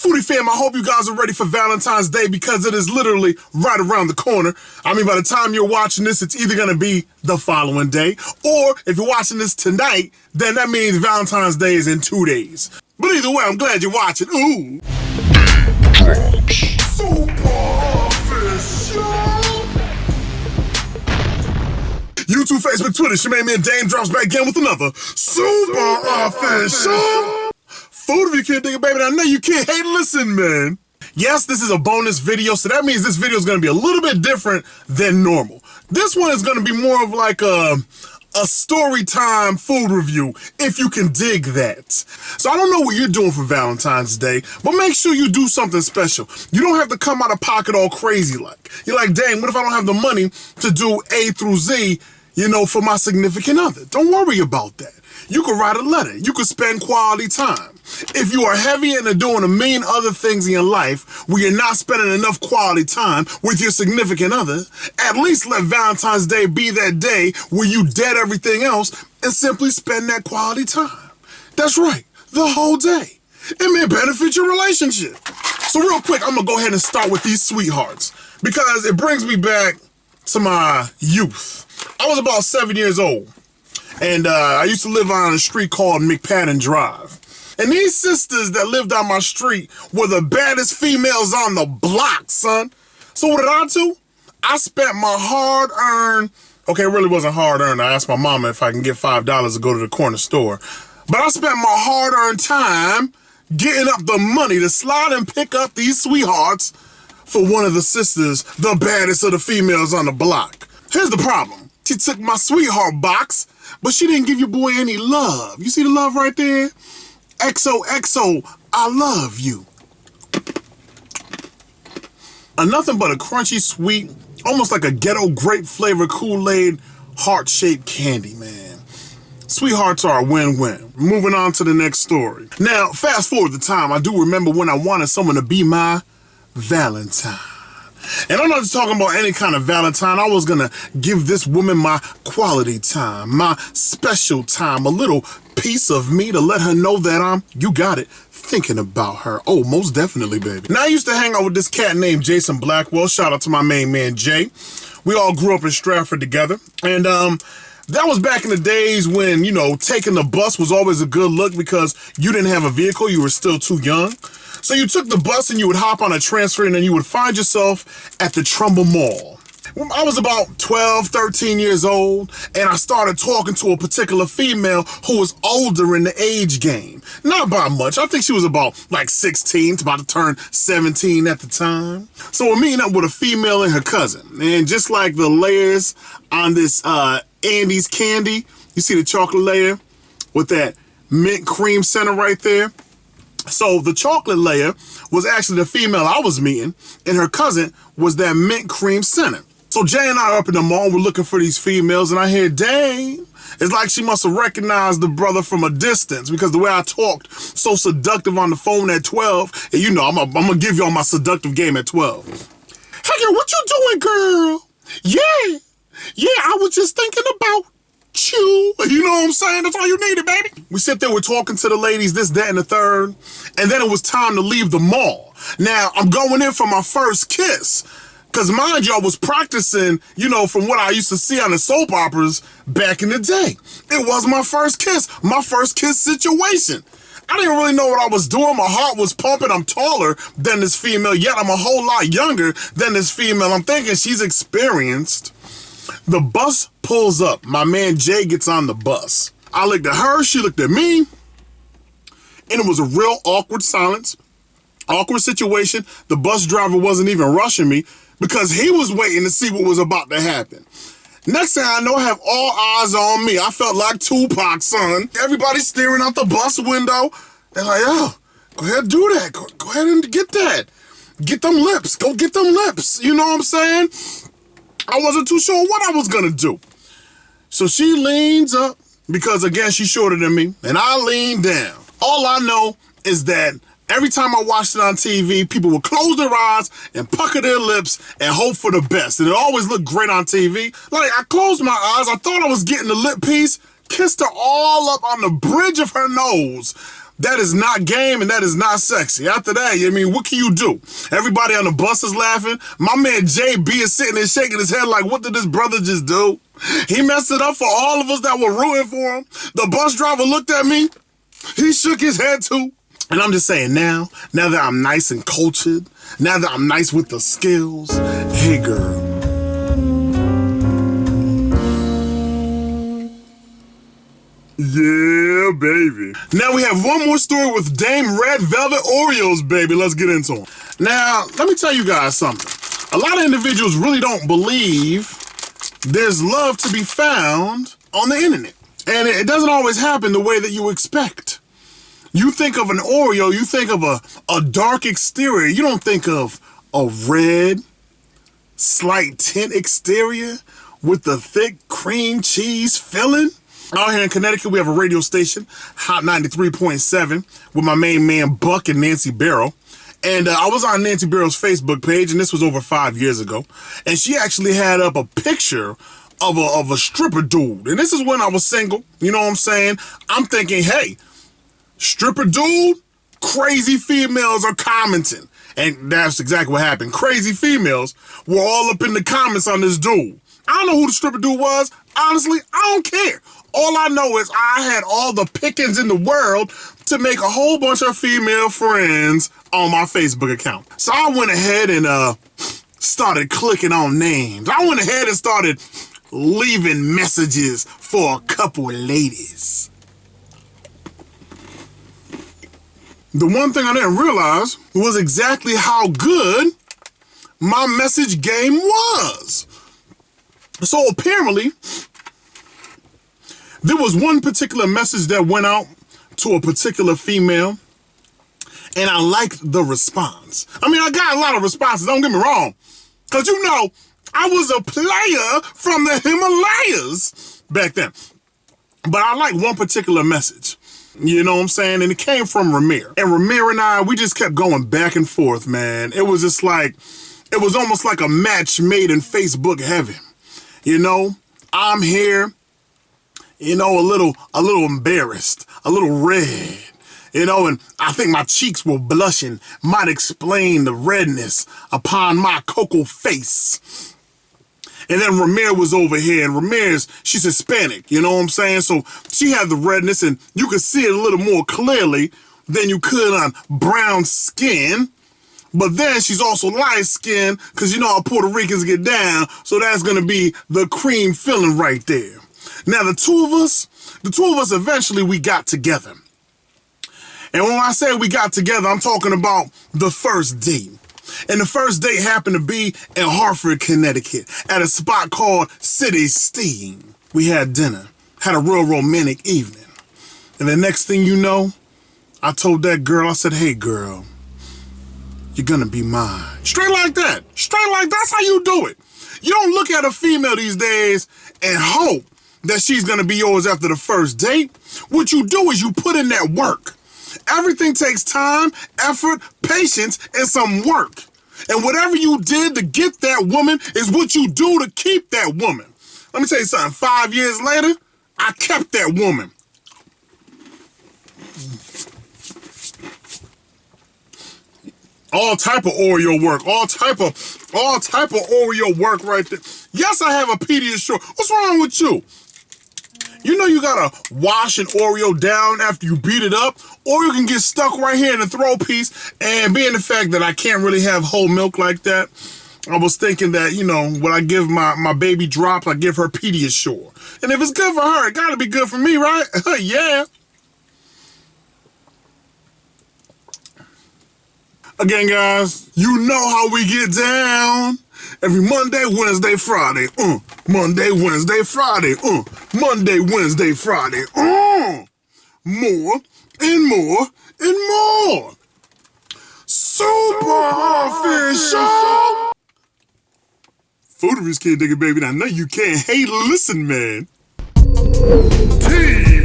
Foodie fam, I hope you guys are ready for Valentine's Day because it is literally right around the corner. I mean, by the time you're watching this, it's either going to be the following day, or if you're watching this tonight, then that means Valentine's Day is in 2 days. But either way, I'm glad you're watching. Ooh. YouTube, Facebook, Twitter, your main man Daym drops back again with another super official. Food if you can't dig it, baby. I know you can't hate. Listen, man. Yes, this is a bonus video, so that means this video is going to be a little bit different than normal. This one is going to be more of like a story time food review, if you can dig that. So I don't know what you're doing for Valentine's Day, but make sure you do something special. You don't have to come out of pocket all crazy like. You're like, dang, what if I don't have the money to do A through Z, you know, for my significant other? Don't worry about that. You could write a letter. You could spend quality time. If you are heavy into doing a million other things in your life where you're not spending enough quality time with your significant other, at least let Valentine's Day be that day where you dead everything else and simply spend that quality time. That's right, the whole day. It may benefit your relationship. So real quick, I'm gonna go ahead and start with these sweethearts because it brings me back to my youth. I was about 7 years old. And I used to live on a street called McPadden Drive. And these sisters that lived on my street were the baddest females on the block, son. So what did I do? I spent my hard-earned, okay, it really wasn't hard-earned. I asked my mama if I can get $5 to go to the corner store. But I spent my hard-earned time getting up the money to slide and pick up these sweethearts for one of the sisters, the baddest of the females on the block. Here's the problem. She took my sweetheart box, but she didn't give your boy any love. You see the love right there? XOXO, I love you. Nothing but a crunchy, sweet, almost like a ghetto grape flavor Kool-Aid, heart-shaped candy, man. Sweethearts are a win-win. Moving on to the next story. Now, fast forward the time, I do remember when I wanted someone to be my Valentine. And I'm not just talking about any kind of Valentine. I was gonna give this woman my quality time, my special time, a little piece of me to let her know that I'm, you got it, thinking about her. Oh, most definitely, baby. Now, I used to hang out with this cat named Jason Blackwell. Shout out to my main man, Jay. We all grew up in Stratford together. And that was back in the days when, you know, taking the bus was always a good look because you didn't have a vehicle. You were still too young. So you took the bus and you would hop on a transfer and then you would find yourself at the Trumbull Mall. I was about 12, 13 years old, and I started talking to a particular female who was older in the age game. Not by much. I think she was about like 16, about to turn 17 at the time. So we're meeting up with a female and her cousin. And just like the layers on this Andes candy, you see the chocolate layer with that mint cream center right there? So the chocolate layer was actually the female I was meeting, and her cousin was that mint cream center. So Jay and I are up in the mall, we're looking for these females, and I hear, dang. It's like she must have recognized the brother from a distance because the way I talked so seductive on the phone at 12, and you know, I'm gonna give y'all my seductive game at 12. Hey girl, what you doing, girl? Yeah, I was just thinking about you. You know what I'm saying? That's all you needed, baby. We sit there, we're talking to the ladies, this, that, and the third, and then it was time to leave the mall. Now, I'm going in for my first kiss. Because mind you, I was practicing, you know, from what I used to see on the soap operas back in the day. It was my first kiss situation. I didn't really know what I was doing. My heart was pumping. I'm taller than this female, yet I'm a whole lot younger than this female. I'm thinking she's experienced. The bus pulls up. My man Jay gets on the bus. I looked at her, she looked at me, and it was a real awkward silence, awkward situation. The bus driver wasn't even rushing me because he was waiting to see what was about to happen. Next thing I know, I have all eyes on me. I felt like Tupac, son. Everybody's staring out the bus window. They're like, yo, go ahead and do that. Go ahead and get that. Get them lips. Go get them lips. You know what I'm saying? I wasn't too sure what I was gonna do. So she leans up because, again, she's shorter than me, and I lean down. All I know is that every time I watched it on TV, people would close their eyes and pucker their lips and hope for the best. And it always looked great on TV. Like, I closed my eyes, I thought I was getting the lip piece, kissed her all up on the bridge of her nose. That is not game and that is not sexy. After that, I mean, what can you do? Everybody on the bus is laughing. My man JB is sitting there shaking his head like, what did this brother just do? He messed it up for all of us that were rooting for him. The bus driver looked at me. He shook his head too. And I'm just saying now that I'm nice and cultured, now that I'm nice with the skills, hey girl. Yeah, baby. Now we have one more story with Daym Red Velvet Oreos, baby. Let's get into them. Now, let me tell you guys something. A lot of individuals really don't believe there's love to be found on the internet. And it doesn't always happen the way that you expect. You think of an Oreo, you think of a dark exterior. You don't think of a red, slight tint exterior with the thick cream cheese filling. Out here in Connecticut, we have a radio station, Hot 93.7, with my main man, Buck and Nancy Barrow. And I was on Nancy Barrow's Facebook page, and this was over 5 years ago. And she actually had up a picture of a stripper dude. And this is when I was single, you know what I'm saying? I'm thinking, hey, stripper dude, crazy females are commenting. And that's exactly what happened. Crazy females were all up in the comments on this dude. I don't know who the stripper dude was. Honestly, I don't care. All I know is I had all the pickings in the world to make a whole bunch of female friends on my Facebook account. So I went ahead and started clicking on names. I went ahead and started leaving messages for a couple of ladies. The one thing I didn't realize was exactly how good my message game was. So apparently, there was one particular message that went out to a particular female, and I liked the response. I mean, I got a lot of responses, don't get me wrong, because you know, I was a player from the Himalayas back then. But I liked one particular message, you know what I'm saying? And it came from Ramir. And Ramir and I, we just kept going back and forth, man. It was just like, it was almost like a match made in Facebook heaven. You know, I'm here, you know, a little embarrassed, a little red, you know, and I think my cheeks were blushing, might explain the redness upon my cocoa face. And then Ramir was over here, and Ramir's, she's Hispanic, you know what I'm saying? So she had the redness, and you could see it a little more clearly than you could on brown skin. But then she's also light-skinned, because you know how Puerto Ricans get down, so that's going to be the cream filling right there. Now, the two of us eventually, we got together. And when I say we got together, I'm talking about the first date. And the first date happened to be in Hartford, Connecticut, at a spot called City Steam. We had dinner, had a real romantic evening. And the next thing you know, I told that girl, I said, hey, girl, you're gonna be mine. Straight like that. Straight like that's how you do it. You don't look at a female these days and hope that she's gonna be yours after the first date. What you do is you put in that work. Everything takes time, effort, patience, and some work. And whatever you did to get that woman is what you do to keep that woman. Let me tell you something. 5 years later, I kept that woman. All type of Oreo work. All type of Oreo work right there. Yes, I have a Pediasure. What's wrong with you? You know you gotta wash an Oreo down after you beat it up, or you can get stuck right here in the throw piece. And being the fact that I can't really have whole milk like that, I was thinking that, you know, when I give my baby drops, I give her Pediasure. And if it's good for her, it gotta be good for me, right? Yeah. Again, guys, you know how we get down. Every Monday, Wednesday, Friday. Monday, Wednesday, Friday. Monday, Wednesday, Friday. More and more and more. Super official. Foodie's kid, digga, baby. I know you can't. Hey, listen, man. T.